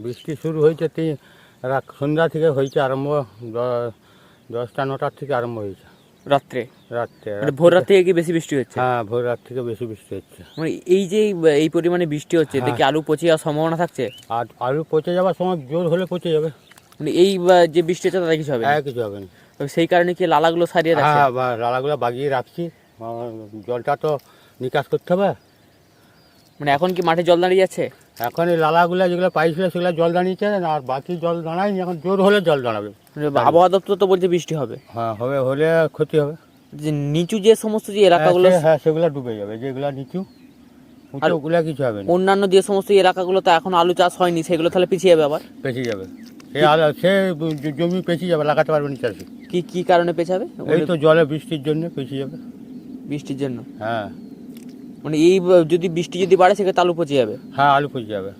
বৃষ্টি শুরু হয়েছে সন্ধ্যা থেকে হয়েছে আরম্ভ, 10টা 9টার থেকে আরম্ভ হয়েছে। রাত্রে রাত্রে ভোর রাত থেকে কি বেশি বৃষ্টি হচ্ছে? হ্যাঁ, ভোর রাত থেকে বেশি বৃষ্টি হচ্ছে। মানে এই যে এই পরিমাণে বৃষ্টি হচ্ছে, এতে কি আলু পচে যাওয়ার সম্ভাবনা থাকছে? আর আলু পচে যাওয়ার সময় জোর হলে পচে যাবে। মানে এই যে বৃষ্টি হচ্ছে তাতে কিছু হবে না? কিছু হবে না। সেই কারণে কি লালাগুলো সারিয়ে রাখছে? হ্যাঁ, লালাগুলো বাগিয়ে রাখছি, জলটা তো নিকাশ করতে হবে। মানে এখন কি মাঠে জল দাঁড়িয়ে যাচ্ছে? এখন এই লালাগুলো যেগুলো পাইছিল সেগুলো জল দাঁড়িয়েছে, আর বাকি জল দাঁড়ায়নি। এখন জোর হলে জল দাঁড়াবে। আবহাওয়া দপ্তর তো বলছে বৃষ্টি হবে। হ্যাঁ, হলে ক্ষতি হবে। যে নিচু যে সমস্ত যে এলাকাগুলো, হ্যাঁ, সেগুলো ডুবে যাবে। যেগুলো নিচু ওগুলো কিছু হবে না। অন্যান্য যে সমস্ত এলাকাগুলো তো এখন আলু চাষ হয়নি, সেগুলো তাহলে পিছিয়ে যাবে, আবার পেঁচিয়ে যাবে। সে জমি পেঁচিয়ে যাবে, লাগাতে পারবে না চাষি। কি কারণে পেছাবে? এই তো জলে, বৃষ্টির জন্য পেঁচিয়ে যাবে। বৃষ্টির জন্য? হ্যাঁ, মানে এই যদি বৃষ্টি যদি বাড়ে সেক্ষেত্রে আলু পচে যাবে। হ্যাঁ, আলু পচে যাবে।